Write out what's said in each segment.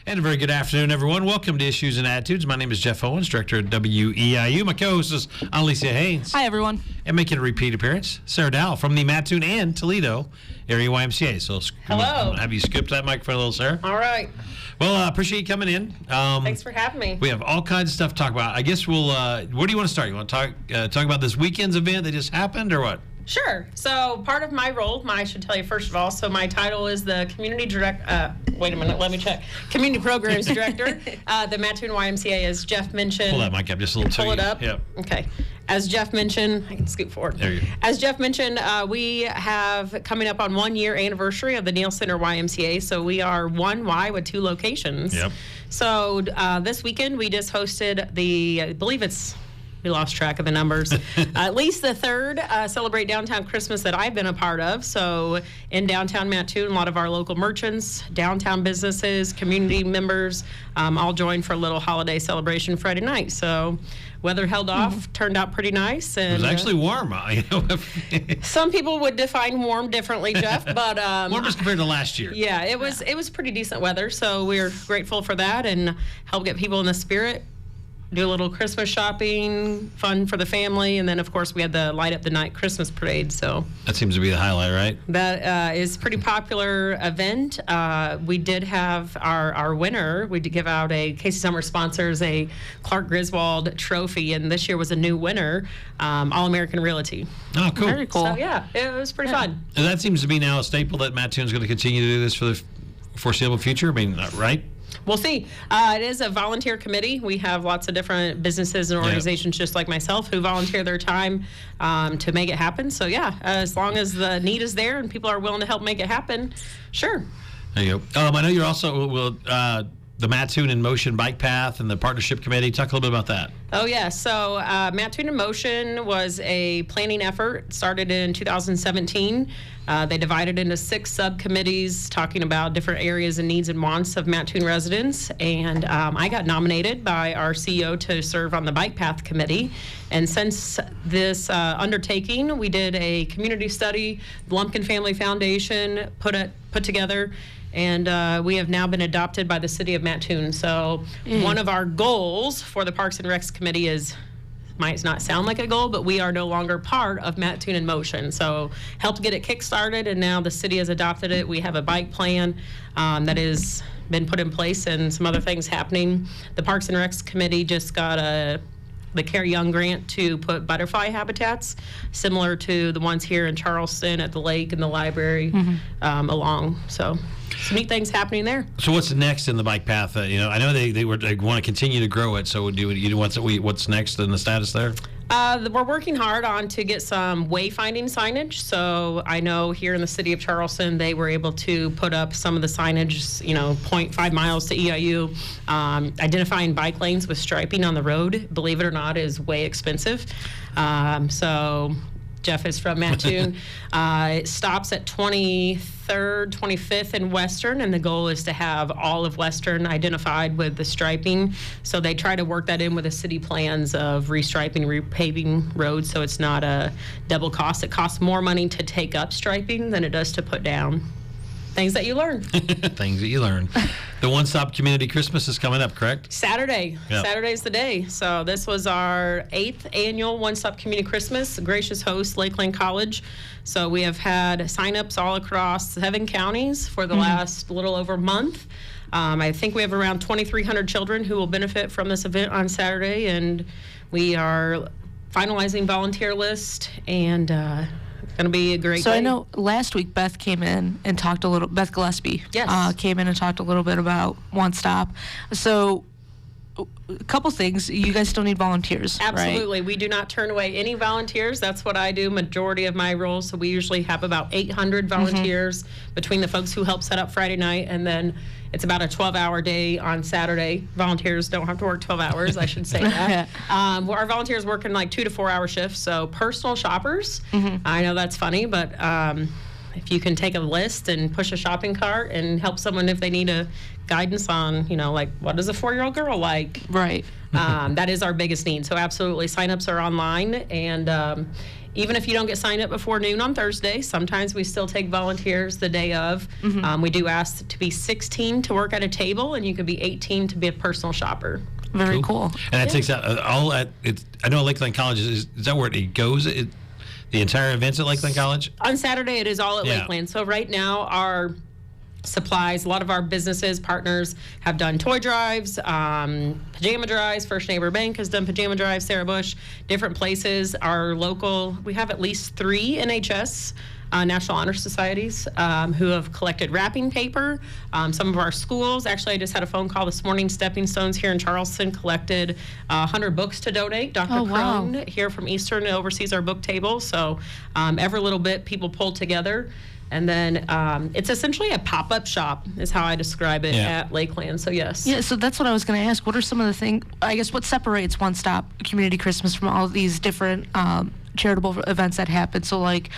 And a very good afternoon, everyone. Welcome to Issues and Attitudes. My name is Jeff Owens, Director at WEIU. My co-host is Alicia Haynes. Hi, everyone. And making a repeat appearance, Sarah Dowell from the Mattoon and Toledo area YMCA. So hello. Have you scooped that microphone a little, Sarah? All right. Well, I appreciate you coming in. Thanks for having me. We have all kinds of stuff to talk about. I guess we'll, where do you want to start? You want to talk about this weekend's event that just happened or what? Sure. So part of my role, I should tell you first of all, so my title is the Community Director, wait a minute, let me check. Community Programs Director. The Mattoon YMCA, as Jeff mentioned. Pull that mic up just a little too. Pull it up? Yep. Okay. As Jeff mentioned, I can scoot forward. There you go. As Jeff mentioned, we have coming up on 1 year anniversary of the Neal Center YMCA. So we are 1Y with 2 locations. Yep. So this weekend we just hosted I believe we lost track of the numbers. At least the third Celebrate Downtown Christmas that I've been a part of. So in downtown Mattoon, a lot of our local merchants, downtown businesses, community members all joined for a little holiday celebration Friday night. So weather held off, turned out pretty nice. And, it was actually warm. Some people would define warm differently, Jeff, but warm as compared to last year. Yeah, it was pretty decent weather. So we're grateful for that and help get people in the spirit. Do a little Christmas shopping, fun for the family, and then, of course, we had the Light Up the Night Christmas Parade. So that seems to be the highlight, right? That is a pretty popular event. We did have our winner. We did give out Casey Summer sponsors a Clark Griswold trophy, and this year was a new winner, All-American Realty. Oh, cool. Very cool. So, yeah, it was pretty fun. And that seems to be now a staple that Mattoon's going to continue to do this for the foreseeable future. I mean, right? We'll see. It is a volunteer committee. We have lots of different businesses and organizations just like myself who volunteer their time to make it happen. So, yeah, as long as the need is there and people are willing to help make it happen, sure. There you go. I know you're also the Mattoon in Motion Bike Path and the Partnership Committee. Talk a little bit about that. Oh, yeah. So Mattoon in Motion was a planning effort. It started in 2017. They divided into 6 subcommittees talking about different areas and needs and wants of Mattoon residents. And I got nominated by our CEO to serve on the Bike Path Committee. And since this undertaking, we did a community study, the Lumpkin Family Foundation put together. And we have now been adopted by the city of Mattoon. So one of our goals for the Parks and Recs Committee might not sound like a goal, but we are no longer part of Mattoon in Motion. So helped get it kick-started, and now the city has adopted it. We have a bike plan that has been put in place and some other things happening. The Parks and Recs Committee just got the Carrie Young grant to put butterfly habitats similar to the ones here in Charleston at the lake and the library along. So some neat things happening there. So what's next in the bike path? I know they want to continue to grow it. So what's next in the status there? We're working hard to get some wayfinding signage. So I know here in the city of Charleston, they were able to put up some of the signage, 0.5 miles to EIU. Identifying bike lanes with striping on the road, believe it or not, is way expensive. So Jeff is from Mattoon. It stops at 23rd, 25th, and Western, and the goal is to have all of Western identified with the striping. So they try to work that in with the city plans of restriping, repaving roads, so it's not a double cost. It costs more money to take up striping than it does to put down. Things that you learn. Things that you learn. The One-Stop Community Christmas is coming up, correct? Saturday. Yep. Saturday's the day. So this was our 8th annual One-Stop Community Christmas. Gracious host, Lakeland College. So we have had sign-ups all across 7 counties for the last little over a month. I think we have around 2,300 children who will benefit from this event on Saturday, and we are finalizing volunteer list, and it's going to be a great day. I know last week Beth came in and talked Beth Gillespie came in and talked a little bit about One Stop. So a couple things. You guys still need volunteers, Absolutely. Right? We do not turn away any volunteers. That's what I do, majority of my roles. So we usually have about 800 volunteers between the folks who help set up Friday night, and then it's about a 12-hour day on Saturday. Volunteers don't have to work 12 hours, I should say that. Our volunteers work in like 2 to 4 hour shifts. So personal shoppers, I know that's funny, but if you can take a list and push a shopping cart and help someone if they need a guidance on, like what does a 4-year-old girl like? Right. That is our biggest need. So absolutely, signups are online, and even if you don't get signed up before noon on Thursday, sometimes we still take volunteers the day of. We do ask to be 16 to work at a table, and you could be 18 to be a personal shopper. Very cool. And that takes out all at. I know Lakeland College is that where it goes? The entire events at Lakeland College? On Saturday, it is all at Lakeland. So right now, our supplies, a lot of our businesses, partners have done toy drives, pajama drives. First Neighbor Bank has done pajama drives, Sarah Bush, different places. Our local, we have at least 3 NHS National Honor Societies who have collected wrapping paper. Some of our schools, actually I just had a phone call this morning, Stepping Stones here in Charleston collected 100 books to donate. Dr. Crone here from Eastern oversees our book table. So every little bit people pull together. And then it's essentially a pop-up shop is how I describe it at Lakeland. So yes. Yeah, so that's what I was going to ask. What are some of the things, I guess, what separates One Stop Community Christmas from all of these different charitable events that happen? So like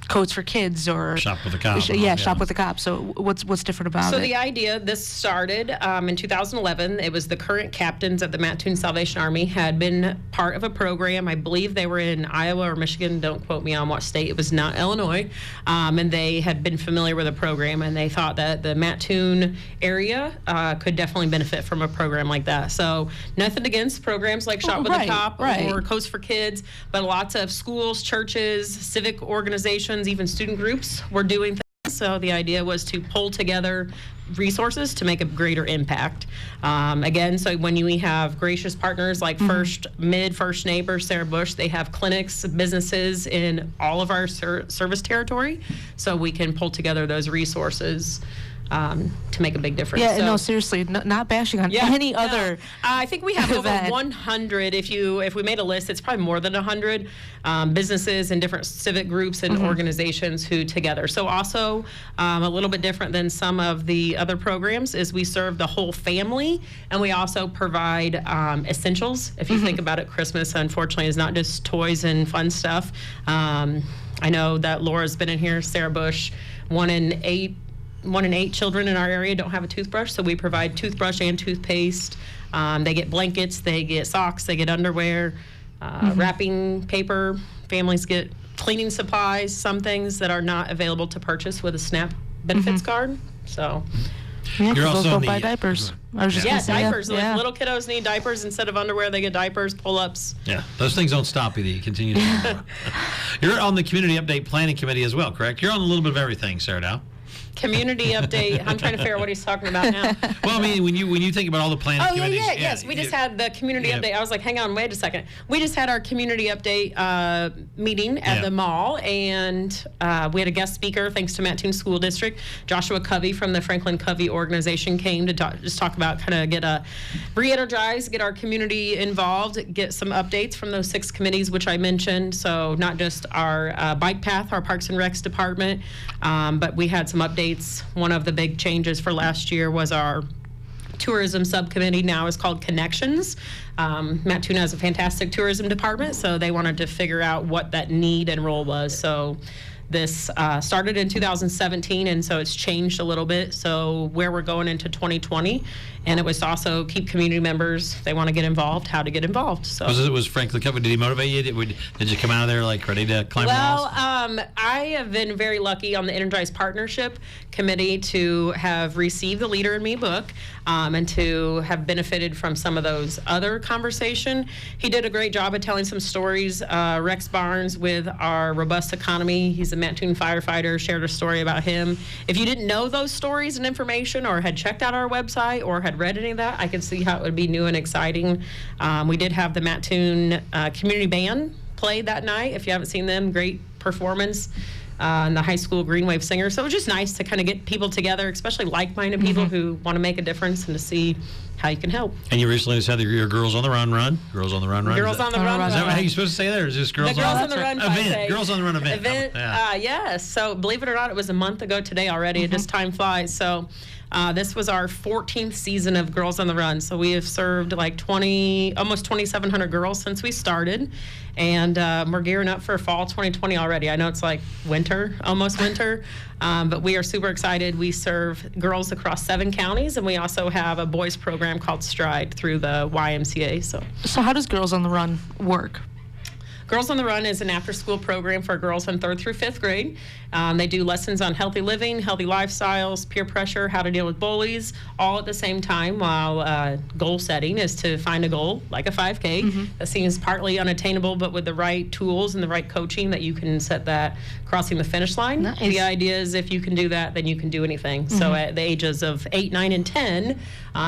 Codes for Kids or Shop with a Cop. Shop with a Cop. So what's different about it? So the idea, this started in 2011. It was the current captains of the Mattoon Salvation Army had been part of a program. I believe they were in Iowa or Michigan. Don't quote me on what state. It was not Illinois. And they had been familiar with the program, and they thought that the Mattoon area could definitely benefit from a program like that. So nothing against programs like Shop with a Cop or Codes for Kids, but lots of schools, churches, civic organizations, even student groups were doing things. So the idea was to pull together resources to make a greater impact. Again, so when we have gracious partners like First Neighbor, Sarah Bush, they have clinics, businesses in all of our service territory, so we can pull together those resources to make a big difference. Yeah, so, no, seriously, not bashing on any other. I think we have over 100. If we made a list, it's probably more than 100 businesses and different civic groups and organizations who together. So also a little bit different than some of the other programs is we serve the whole family, and we also provide essentials. If you think about it, Christmas unfortunately is not just toys and fun stuff. I know that Laura's been in here, Sarah Bush, 1 in 8 children in our area don't have a toothbrush, so we provide toothbrush and toothpaste. They get blankets, they get socks, they get underwear, wrapping paper. Families get cleaning supplies, some things that are not available to purchase with a SNAP benefits card. So you're also don't buy diapers. I was just gonna say, diapers. Like little kiddos need diapers instead of underwear. They get diapers, pull-ups. Yeah, those things don't stop you. You continue to. You're on the Community Update Planning Committee as well, correct? You're on a little bit of everything, Sarah Dowell. Community update. I'm trying to figure out what he's talking about now. Well, I mean, when you think about all the planning committees. Yes. We just had the community update. I was like, hang on, wait a second. We just had our community update meeting at the mall, and we had a guest speaker, thanks to Mattoon School District. Joshua Covey from the Franklin Covey organization came to talk about re-energize, get our community involved, get some updates from those 6 committees, which I mentioned. So not just our bike path, our Parks and Recs department, but we had some updates. One of the big changes for last year was our tourism subcommittee now is called Connections. Mattoon has a fantastic tourism department, so they wanted to figure out what that need and role was. So this started in 2017, and so it's changed a little bit. So where we're going into 2020, and it was also keep community members, they want to get involved, how to get involved. So was Franklin Covey, did he motivate you? Did you come out of there like ready to climb walls? I have been very lucky on the Energize Partnership Committee to have received the Leader in Me book and to have benefited from some of those other conversation. He did a great job of telling some stories. Rex Barnes with our robust economy, he's a Mattoon firefighter, shared a story about him. If you didn't know those stories and information or had checked out our website or had read any of that, I could see how it would be new and exciting. We did have the Mattoon Community Band play that night. If you haven't seen them, great performance. And the high school Green Wave Singers. So it was just nice to kind of get people together, especially like-minded people who want to make a difference and to see how you can help. And you recently just had your Girls on the Run run. Girls on the Run run. Girls on the Run. Is that how you're supposed to say that, or is this Girls on the Run event? Girls on the Run event. Yes. So believe it or not, it was a month ago today already. Just time flies. So this was our 14th season of Girls on the Run. So we have served like almost 2,700 girls since we started. And we're gearing up for fall 2020 already. I know it's like winter, almost winter, but we are super excited. We serve girls across 7 counties, and we also have a boys program called Stride through the YMCA. So how does Girls on the Run work? Girls on the Run is an after-school program for girls in 3rd through 5th grade. They do lessons on healthy living, healthy lifestyles, peer pressure, how to deal with bullies, all at the same time, while goal setting is to find a goal, like a 5K, that seems partly unattainable, but with the right tools and the right coaching that you can set that crossing the finish line. Nice. The idea is if you can do that, then you can do anything. So at the ages of 8, 9, and 10,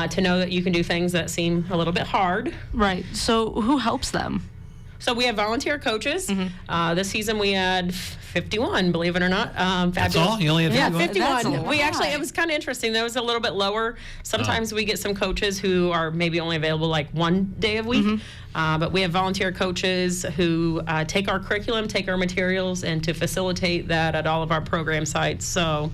to know that you can do things that seem a little bit hard. Right. So who helps them? So we have volunteer coaches. This season we had 51, believe it or not. That's all? You only had 51? Yeah, That's a 51. We lot. actually, it was kind of interesting. That was a little bit lower. Sometimes we get some coaches who are maybe only available like one day a week. But we have volunteer coaches who take our curriculum, take our materials, and to facilitate that at all of our program sites. So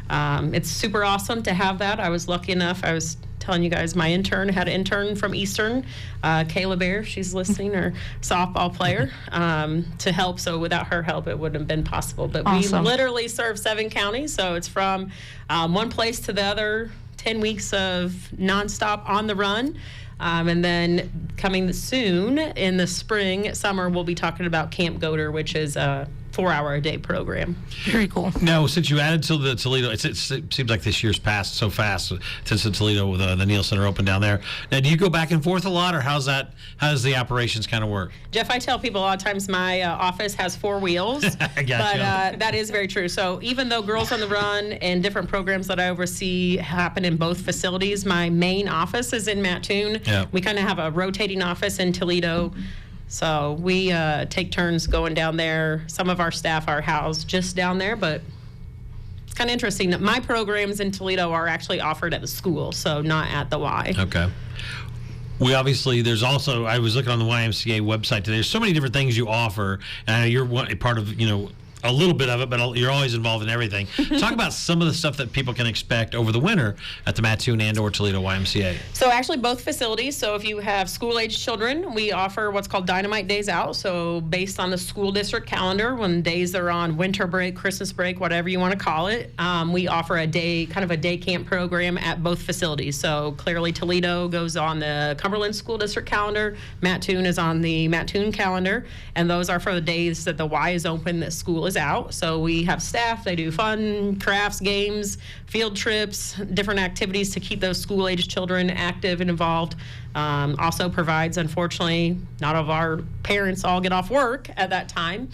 it's super awesome to have that. I was lucky enough. I was telling you guys, my intern had an intern from Eastern, Kayla Bear, she's listening, or softball player, to help. So without her help, it wouldn't have been possible. But Awesome. we literally serve 7 counties. So it's from one place to the other, 10 weeks of nonstop on the run. And then coming soon in the spring, summer, we'll be talking about Camp Goater, which is a 4-hour-a-day program. Very cool. Now, since you added to the Toledo, it seems like this year's passed so fast since the Toledo with the Neal Center open down there. Now, do you go back and forth a lot, or how does the operations kind of work? Jeff, I tell people a lot of times my office has 4 wheels, I gotcha. but that is very true. So even though Girls on the Run and different programs that I oversee happen in both facilities, my main office is in Mattoon. Yeah. We kind of have a rotating office in Toledo. So we take turns going down there. Some of our staff are housed just down there, but it's kind of interesting that my programs in Toledo are actually offered at the school, so not at the Y. Okay. We obviously, there's also, I was looking on the YMCA website today, there's so many different things you offer, and I know you're part of, a little bit of it, but you're always involved in everything. Talk about some of the stuff that people can expect over the winter at the Mattoon and/or Toledo YMCA. So actually both facilities. So if you have school-age children, we offer what's called Dynamite Days Out. So based on the school district calendar, when days are on winter break, Christmas break, whatever you want to call it, we offer a day camp program at both facilities. So clearly Toledo goes on the Cumberland School District calendar. Mattoon is on the Mattoon calendar. And those are for the days that the Y is open, that school is out. So we have staff, they do fun crafts, games, field trips, different activities to keep those school-aged children active and involved. Also provides, unfortunately, not all of our parents all get off work at that time.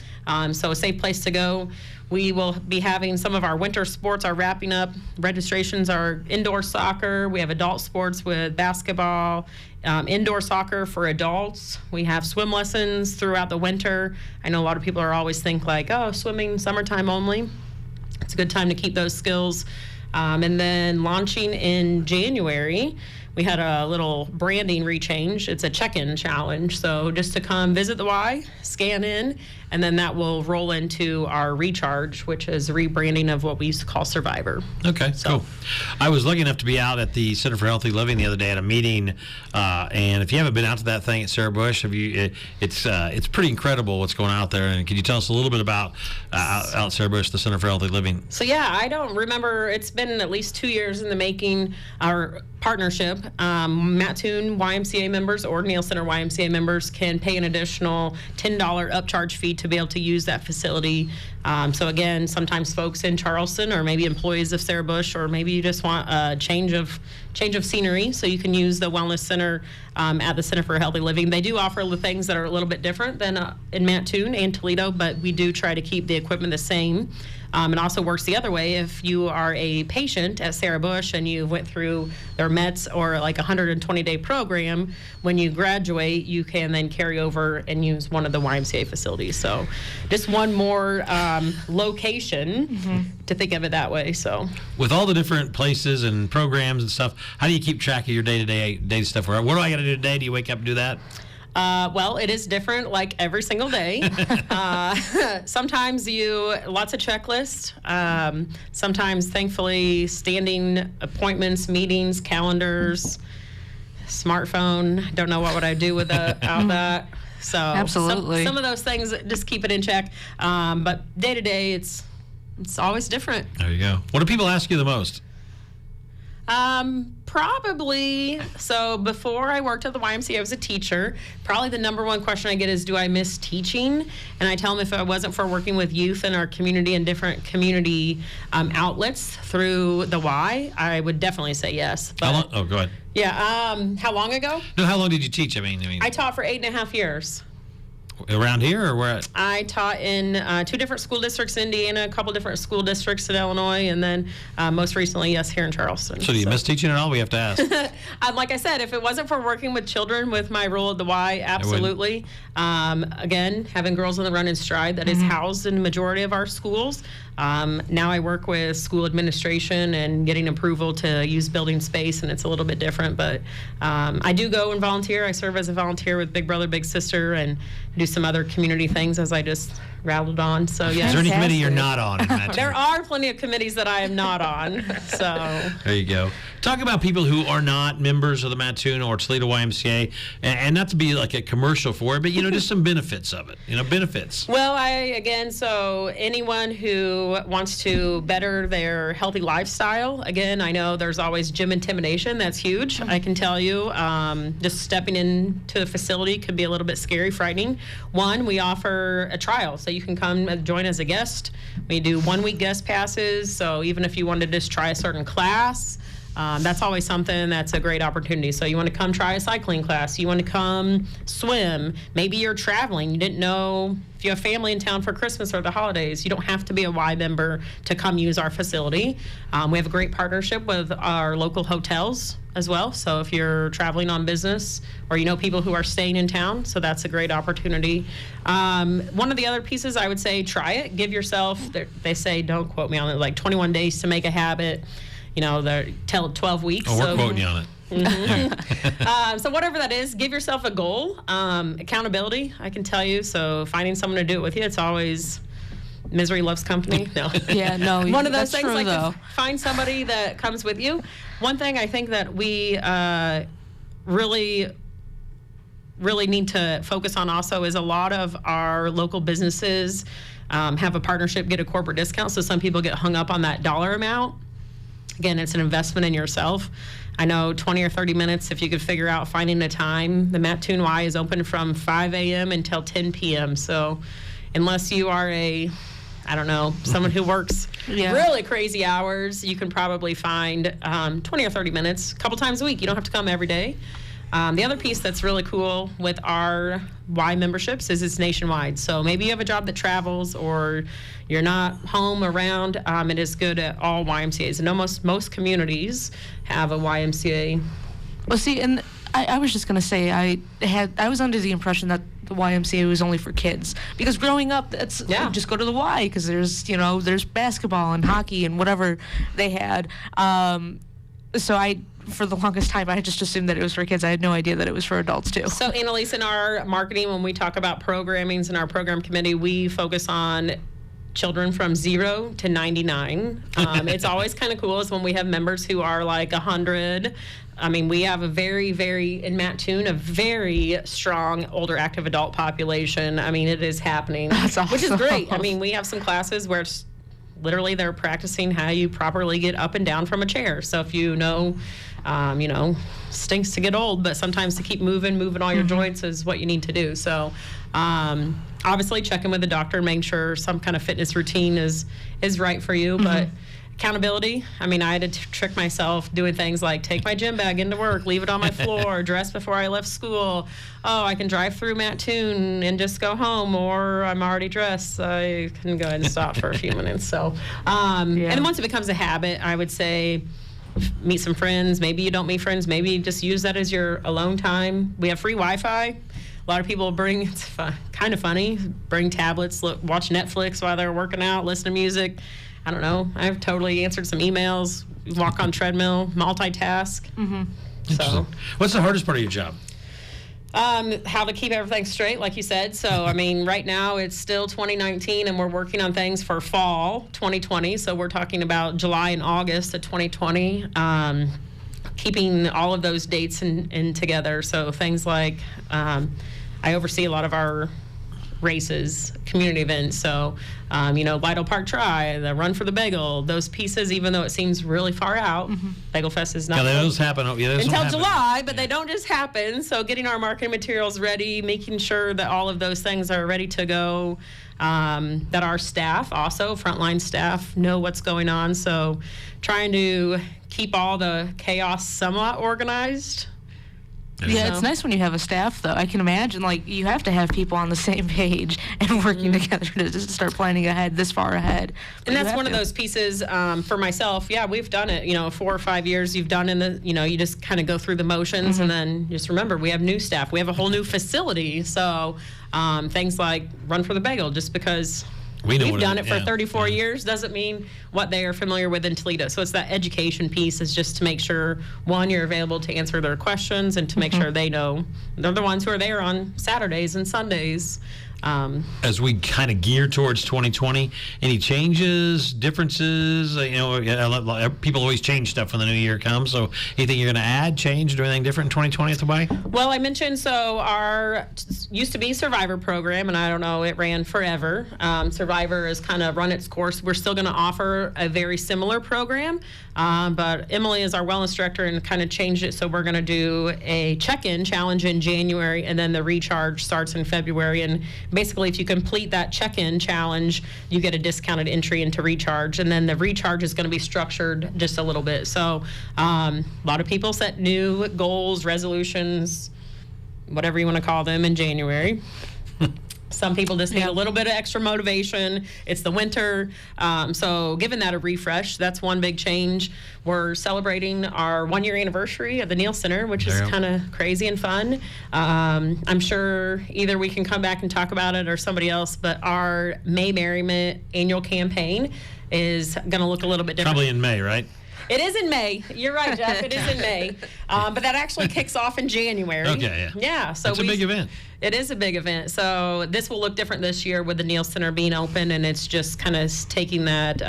So a safe place to go. We will be having some of our winter sports are wrapping up. Registrations are indoor soccer. We have adult sports with basketball, indoor soccer for adults. We have swim lessons throughout the winter. I know a lot of people are always think like, oh, swimming summertime only. It's a good time to keep those skills. And then launching in January, we had a little branding rechange. It's a check-in challenge. So just to come visit the Y, scan in, and then that will roll into our recharge, which is rebranding of what we used to call Survivor. Okay, cool. I was lucky enough to be out at the Center for Healthy Living the other day at a meeting, and if you haven't been out to that thing at Sarah Bush, it's pretty incredible what's going on out there. And can you tell us a little bit about out at Sarah Bush, the Center for Healthy Living? So yeah, I don't remember. It's been at least 2 years in the making. Our partnership, Mattoon YMCA members or Neal Center YMCA members can pay an additional $10 upcharge fee to be able to use that facility. So again, sometimes folks in Charleston, or maybe employees of Sarah Bush, or maybe you just want a change of scenery, so you can use the Wellness Center at the Center for Healthy Living. They do offer the things that are a little bit different than in Mattoon and Toledo, but we do try to keep the equipment the same. It also works the other way. If you are a patient at Sarah Bush and you went through their METS or like a 120-day program, when you graduate, you can then carry over and use one of the YMCA facilities. So just one more location to think of it that way. So with all the different places and programs and stuff, how do you keep track of your day-to-day stuff? What do I got to do today? Do you wake up and do that? Well, it is different like every single day. Sometimes lots of checklists. Sometimes, thankfully, standing appointments, meetings, calendars, smartphone. Don't know what would I do without that. So Absolutely. Some of those things, just keep it in check. But day to day, it's always different. There you go. What do people ask you the most? Probably. So before I worked at the YMCA, I was a teacher. Probably the number one question I get is, do I miss teaching? And I tell them if it wasn't for working with youth in our community and different community outlets through the Y, I would definitely say yes. But, How long? Oh, go ahead. Yeah. How long ago? No, how long did you teach? I mean, I taught for 8.5 years. Around here or where? I taught in 2 different school districts in Indiana, a couple different school districts in Illinois, and then most recently, yes, here in Charleston. So do you miss teaching at all? We have to ask. Like I said, if it wasn't for working with children with my role at the Y, absolutely. Again, having Girls on the Run and Stride, that is housed in the majority of our schools. Now I work with school administration and getting approval to use building space, and it's a little bit different. But I do go and volunteer. I serve as a volunteer with Big Brother, Big Sister, and do some other community things as I just rattled on. So yeah. Is there any committee you're not on in Mattoon? There are plenty of committees that I am not on. So there you go. Talk about people who are not members of the Mattoon or Toledo YMCA, and not to be like a commercial for it, but just some benefits of it. Benefits. Well, so anyone who wants to better their healthy lifestyle, again, I know there's always gym intimidation. That's huge. I can tell you, just stepping into the facility could be a little bit scary, frightening. One, we offer a trial, so you can come and join as a guest. We do 1-week guest passes, so even if you wanted to just try a certain class, that's always something that's a great opportunity. So you want to come try a cycling class, you want to come swim, maybe you're traveling, you didn't know if you have family in town for Christmas or the holidays, you don't have to be a Y member to come use our facility. We have a great partnership with our local hotels as well. So if you're traveling on business or people who are staying in town, so that's a great opportunity. One of the other pieces I would say, try it. Give yourself, they say, don't quote me on it, like 21 days to make a habit. They're 12 weeks. Oh, we're quoting you on it. So whatever that is, give yourself a goal. Accountability, I can tell you. So finding someone to do it with you, it's always misery loves company. No. Yeah, no. One of those things, true, like though. to find somebody that comes with you. One thing I think that we really need to focus on also is a lot of our local businesses have a partnership, get a corporate discount. So some people get hung up on that dollar amount. Again, it's an investment in yourself. I know 20 or 30 minutes, if you could figure out finding a time. The Mattoon Y is open from 5 a.m. until 10 p.m. So unless you are someone who works really crazy hours, you can probably find 20 or 30 minutes a couple times a week. You don't have to come every day. The other piece that's really cool with our Y memberships is it's nationwide. So maybe you have a job that travels or you're not home around. It is good at all YMCAs. And most communities have a YMCA. Well, see, and I was just going to say, I was under the impression that the YMCA was only for kids, because growing up, just go to the Y, because there's basketball and hockey and whatever they had. For the longest time, I just assumed that it was for kids. I had no idea that it was for adults too. So, Annalise, in our marketing, when we talk about programmings in our program committee, we focus on children from 0 to 99. It's always kind of cool is when we have members who are like 100. I mean, we have in Mattoon, a very strong older active adult population. I mean, it is happening. That's awesome. Which is great. I mean, we have some classes where it's literally they're practicing how you properly get up and down from a chair. So if stinks to get old, but sometimes to keep moving all your joints is what you need to do. So obviously checking with the doctor, making sure some kind of fitness routine is right for you. But accountability, I mean, I had to trick myself doing things like take my gym bag into work, leave it on my floor, dress before I left school. Oh, I can drive through Mattoon and just go home, or I'm already dressed. I can go ahead and stop for a few minutes. So, and then once it becomes a habit, I would say meet some friends. Maybe you don't meet friends. Maybe just use that as your alone time. We have free Wi-Fi. A lot of people it's kind of funny, bring tablets, watch Netflix while they're working out, listen to music. I don't know. I've totally answered some emails, walk on treadmill, multitask. So, what's the hardest part of your job? How to keep everything straight, like you said. So, I mean, right now it's still 2019, and we're working on things for fall 2020. So we're talking about July and August of 2020. Keeping all of those dates in together. So things like I oversee a lot of our races, community events. So, Lido Park Tri, the Run for the Bagel, those pieces, even though it seems really far out, Bagel Fest is not those happen until July, but they don't just happen. So getting our marketing materials ready, making sure that all of those things are ready to go, that our staff, also frontline staff, know what's going on. So trying to keep all the chaos somewhat organized. Yeah, it's nice when you have a staff, though. I can imagine, you have to have people on the same page and working together to just start planning ahead, this far ahead. And that's one of those pieces for myself. Yeah, we've done it, 4 or 5 years you've done you just kind of go through the motions, and then just remember, we have new staff. We have a whole new facility. So things like Run for the Bagel, just because we've done it for 34 years doesn't mean what they are familiar with in Toledo. So it's that education piece, is just to make sure, one, you're available to answer their questions, and to make sure they know they're the ones who are there on Saturdays and Sundays. As we kind of gear towards 2020, any changes, differences? People always change stuff when the new year comes. So anything you're going to add, change, do anything different in 2020 at the Y? Well, I mentioned, our used to be Survivor program, and I don't know, it ran forever. Survivor has kind of run its course. We're still going to offer a very similar program, but Emily is our wellness director and kind of changed it. So we're going to do a check-in challenge in January, and then the recharge starts in February. And basically, if you complete that check-in challenge, you get a discounted entry into recharge, and then the recharge is going to be structured just a little bit. So a lot of people set new goals, resolutions, whatever you want to call them, in January. Some people just need a little bit of extra motivation. It's the winter. So giving that a refresh, that's one big change. We're celebrating our 1-year anniversary of the Neal Center, which is kind of crazy and fun. I'm sure either we can come back and talk about it or somebody else, but our May Merriment annual campaign is going to look a little bit different. Probably in May, right? It is in May. You're right, Jeff. It is in May. But that actually kicks off in January. Okay, yeah. So it's a big event. It is a big event. So this will look different this year with the Neal Center being open, and it's just kind of taking that.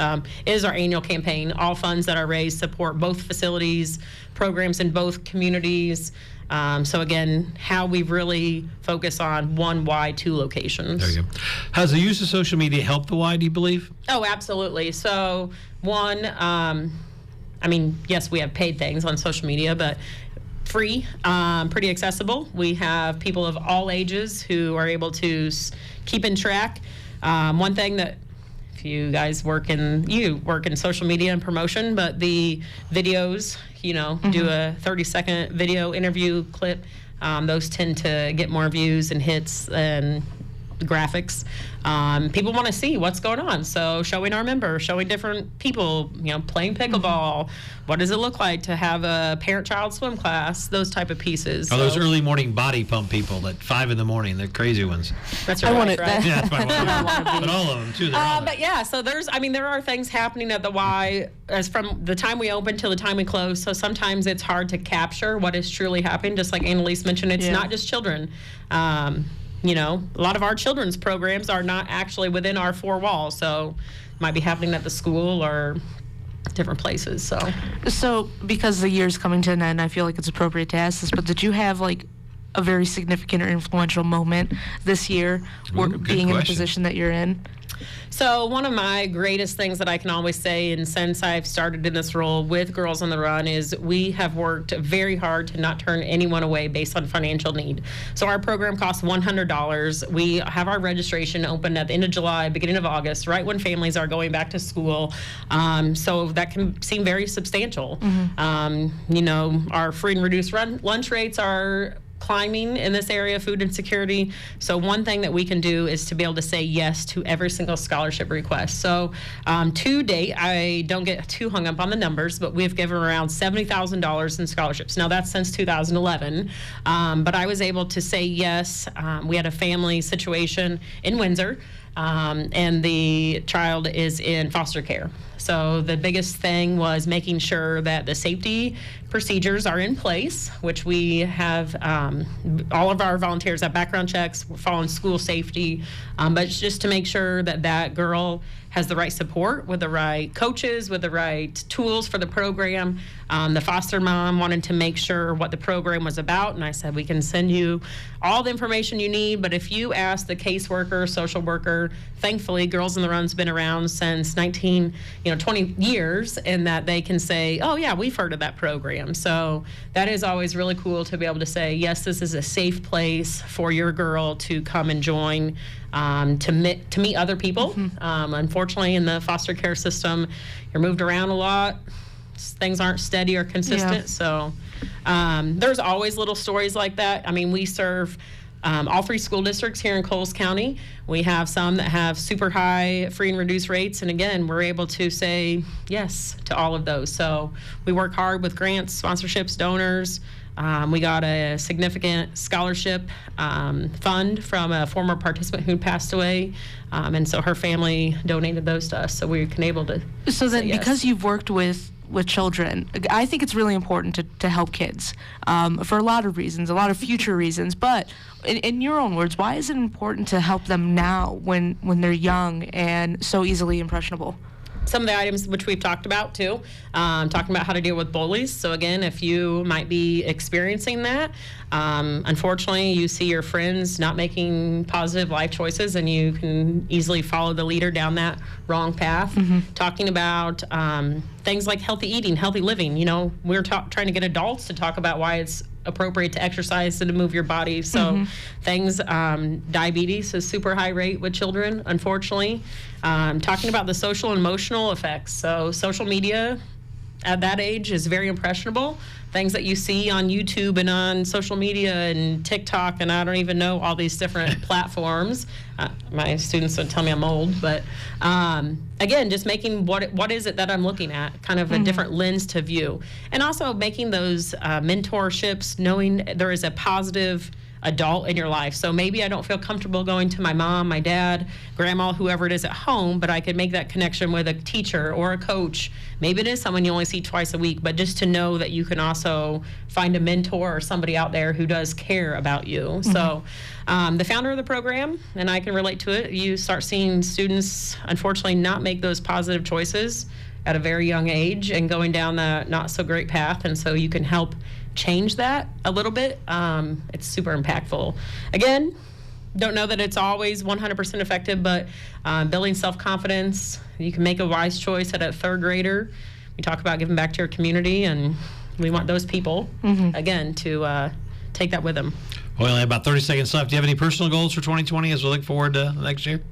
It is our annual campaign. All funds that are raised support both facilities, programs in both communities. So again, how we really focus on one Y, 2 locations. There you go. Has the use of social media helped the Y, do you believe? Oh, absolutely. So one, yes, we have paid things on social media, but free, pretty accessible. We have people of all ages who are able to keep in track. One thing that, if you guys work in social media and promotion, but the videos, do a 30-second video interview clip, those tend to get more views and hits and graphics. People want to see what's going on. So showing our members, showing different people, playing pickleball. What does it look like to have a parent-child swim class? Those type of pieces. Those early morning body pump people at 5 in the morning, they're crazy ones. That's right. Right? Yeah, that's my one. But all of them too. But yeah, so there are things happening at the Y as from the time we open till the time we close. So sometimes it's hard to capture what is truly happening. Just like Annalise mentioned, it's not just children. A lot of our children's programs are not actually within our 4 walls, so it might be happening at the school or different places. So because the year's coming to an end, I feel like it's appropriate to ask this, but did you have a very significant or influential moment this year, being in the position that you're in? So one of my greatest things that I can always say, and since I've started in this role with Girls on the Run, is we have worked very hard to not turn anyone away based on financial need. So our program costs $100. We have our registration open at the end of July, beginning of August, right when families are going back to school. So that can seem very substantial. Our free and reduced lunch rates are climbing in this area of food insecurity. So one thing that we can do is to be able to say yes to every single scholarship request. So to date, I don't get too hung up on the numbers, but we've given around $70,000 in scholarships. Now that's since 2011, but I was able to say yes. We had a family situation in Windsor, and the child is in foster care. So the biggest thing was making sure that the safety procedures are in place, which we have. All of our volunteers have background checks. We're following school safety, but it's just to make sure that that girl has the right support with the right coaches, with the right tools for the program. The foster mom wanted to make sure what the program was about, and I said, we can send you all the information you need, but if you ask the caseworker, social worker, thankfully, Girls in the Run's been around since 20 years, and that they can say, oh yeah, we've heard of that program. So that is always really cool to be able to say, yes, this is a safe place for your girl to come and join, to meet other people. Unfortunately, in the foster care system, you're moved around a lot. Things aren't steady or consistent. Yeah. So there's always little stories like that. I mean, we serve all 3 school districts here in Coles County. We have some that have super high free and reduced rates, and again, we're able to say yes to all of those. So we work hard with grants, sponsorships, donors. We got a significant scholarship fund from a former participant who passed away, and so her family donated those to us, so we can able to. So then, yes. Because you've worked with children, I think it's really important to help kids for a lot of reasons, a lot of future reasons. But in your own words, why is it important to help them now when they're young and so easily impressionable? Some of the items which we've talked about too, talking about how to deal with bullies. So again, if you might be experiencing that, unfortunately you see your friends not making positive life choices, and you can easily follow the leader down that wrong path. Talking about things like healthy eating, healthy living. We're trying to get adults to talk about why it's appropriate to exercise and to move your body. So things, diabetes is super high rate with children, unfortunately. Talking about the social and emotional effects. So social media at that age is very impressionable. Things that you see on YouTube and on social media and TikTok, and I don't even know all these different platforms. My students would tell me I'm old, but again, just making what is it that I'm looking at, kind of a different lens to view. And also making those mentorships, knowing there is a positive adult in your life. So maybe I don't feel comfortable going to my mom, my dad, grandma, whoever it is at home, but I could make that connection with a teacher or a coach. Maybe it is someone you only see twice a week, but just to know that you can also find a mentor or somebody out there who does care about you. So the founder of the program, and I can relate to it, you start seeing students unfortunately not make those positive choices at a very young age and going down the not so great path, and so you can help change that a little bit. It's super impactful. Again, don't know that it's always 100% effective, but building self-confidence, you can make a wise choice at a 3rd grader. We talk about giving back to your community, and we want those people, again, to take that with them. Well, we only have about 30 seconds left. Do you have any personal goals for 2020 as we look forward to next year?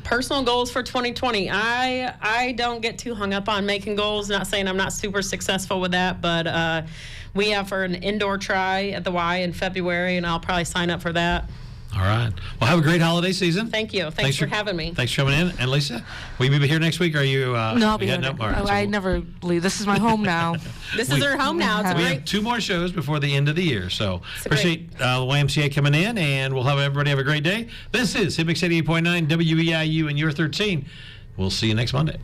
Personal goals for 2020. I don't get too hung up on making goals. Not saying I'm not super successful with that, but we have for an indoor try at the Y in February, and I'll probably sign up for that. All right. Well, have a great holiday season. Thank you. Thanks for having me. Thanks for coming in. And Lisa, will you be here next week? Or are you? No, I'll be here. Right, I never leave. This is my home now. This is our home now. We have 2 more shows before the end of the year. So appreciate the YMCA coming in, and we'll have everybody have a great day. This is HIMX 88.9 WEIU and your 13. We'll see you next Monday.